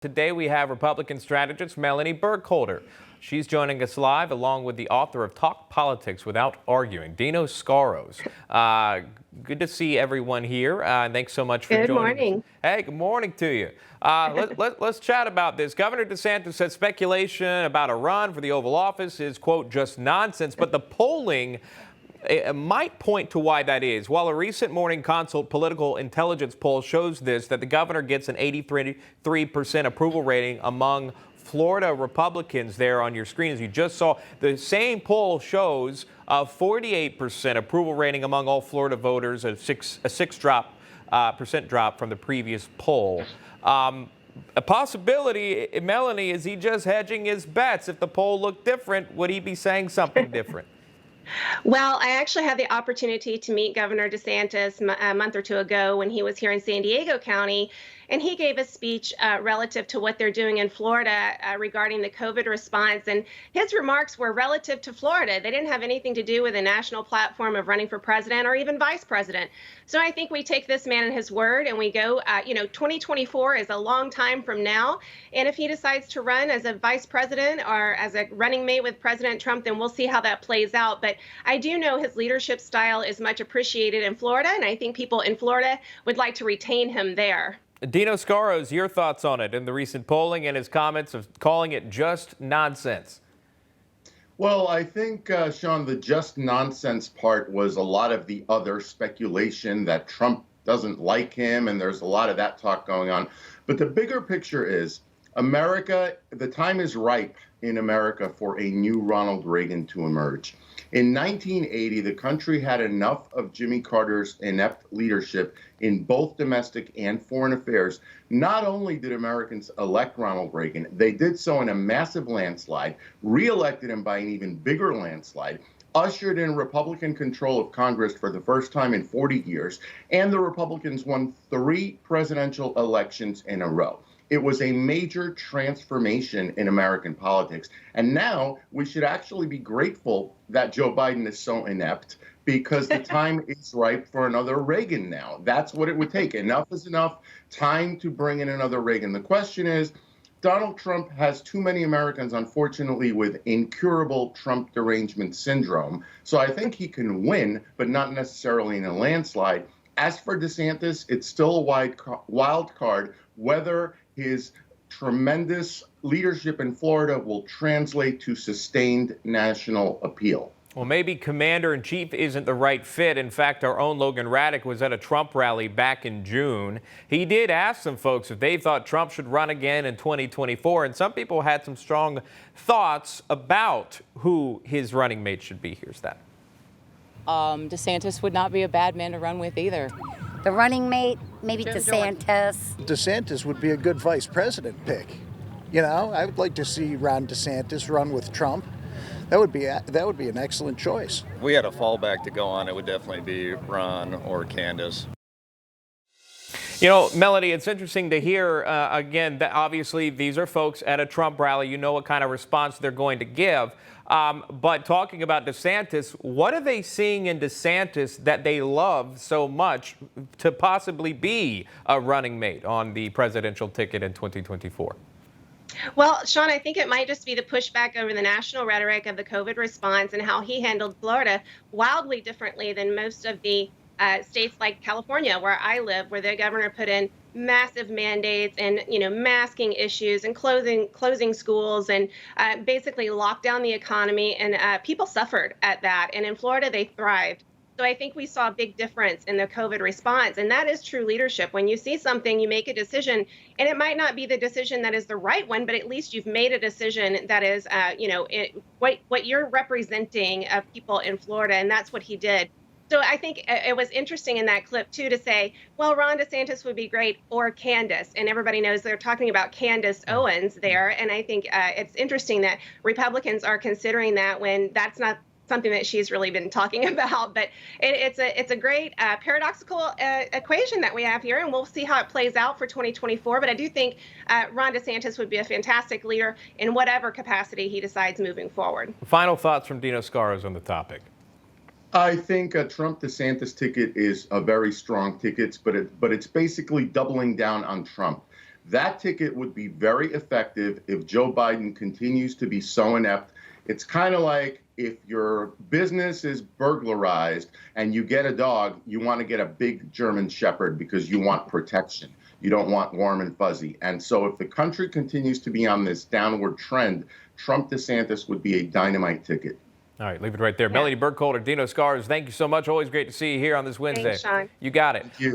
Today we have Republican strategist Melanie Burkholder. She's joining us live along with the author of Talk Politics Without Arguing, Dino Scaros. Good to see everyone here. Thanks so much for Good joining morning. us. Hey, good morning to you. Let's chat about this. Governor DeSantis said speculation about a run for the Oval Office is, quote, just nonsense, but the polling might point to why that is. While a recent Morning Consult political intelligence poll shows this, that the governor gets an 83% approval rating among Florida Republicans there on your screen, as you just saw. The same poll shows a 48% approval rating among all Florida voters, a 6% drop from the previous poll. A possibility, Melanie, is he just hedging his bets? If the poll looked different, would he be saying something different? Well, I actually had the opportunity to meet Governor DeSantis a month or two ago when he was here in San Diego County, and he gave a speech relative to what they're doing in Florida regarding the COVID response. And his remarks were relative to Florida. They didn't have anything to do with a national platform of running for president or even vice president. So I think we take this man at his word and we go, 2024 is a long time from now. And if he decides to run as a vice president or as a running mate with President Trump, then we'll see how that plays out. But I do know his leadership style is much appreciated in Florida, and I think people in Florida would like to retain him there. Dino Scaros, your thoughts on it in the recent polling and his comments of calling it just nonsense? Well, I think, Sean, the just nonsense part was a lot of the other speculation that Trump doesn't like him, and there's a lot of that talk going on. But the bigger picture is America, the time is ripe in America for a new Ronald Reagan to emerge. In 1980, the country had enough of Jimmy Carter's inept leadership in both domestic and foreign affairs. Not only did Americans elect Ronald Reagan, they did so in a massive landslide, reelected him by an even bigger landslide, ushered in Republican control of Congress for the first time in 40 years, and the Republicans won 3 presidential elections in a row. It was a major transformation in American politics. And now we should actually be grateful that Joe Biden is so inept, because the time is ripe for another Reagan now. That's what it would take. Enough is enough. Time to bring in another Reagan. The question is, Donald Trump has too many Americans, unfortunately, with incurable Trump derangement syndrome. So I think he can win, but not necessarily in a landslide. As for DeSantis, it's still a wild card whether his tremendous leadership in Florida will translate to sustained national appeal. Well, maybe commander-in-chief isn't the right fit. In fact, our own Logan Raddick was at a Trump rally back in June. He did ask some folks if they thought Trump should run again in 2024, and some people had some strong thoughts about who his running mate should be. Here's that. DeSantis would not be a bad man to run with either. The running mate, maybe DeSantis. DeSantis would be a good vice president pick. You know, I would like to see Ron DeSantis run with Trump. That would be an excellent choice. If we had a fallback to go on, it would definitely be Ron or Candace. You know, Melody, it's interesting to hear, again, that obviously these are folks at a Trump rally. You know what kind of response they're going to give. But talking about DeSantis, what are they seeing in DeSantis that they love so much to possibly be a running mate on the presidential ticket in 2024? Well, Sean, I think it might just be the pushback over the national rhetoric of the COVID response and how he handled Florida wildly differently than most of the states like California, where I live, where the governor put in massive mandates and, masking issues and closing schools and basically locked down the economy. And people suffered at that. And in Florida, they thrived. So I think we saw a big difference in the COVID response. And that is true leadership. When you see something, you make a decision, and it might not be the decision that is the right one, but at least you've made a decision that is, what you're representing of people in Florida. And that's what he did. So I think it was interesting in that clip, too, to say, well, Ron DeSantis would be great, or Candace. And everybody knows they're talking about Candace Owens there. And I think it's interesting that Republicans are considering that when that's not something that she's really been talking about. But it's a great paradoxical equation that we have here, and we'll see how it plays out for 2024. But I do think Ron DeSantis would be a fantastic leader in whatever capacity he decides moving forward. Final thoughts from Dino Scaros on the topic. I think a Trump-DeSantis ticket is a very strong ticket, but it's basically doubling down on Trump. That ticket would be very effective if Joe Biden continues to be so inept. It's kind of like if your business is burglarized and you get a dog, you want to get a big German Shepherd because you want protection. You don't want warm and fuzzy. And so if the country continues to be on this downward trend, Trump DeSantis would be a dynamite ticket. All right, leave it right there. Melanie Burkholder, Dino Scars, thank you so much. Always great to see you here on this Wednesday. Thanks, Sean. You got it. Thank you.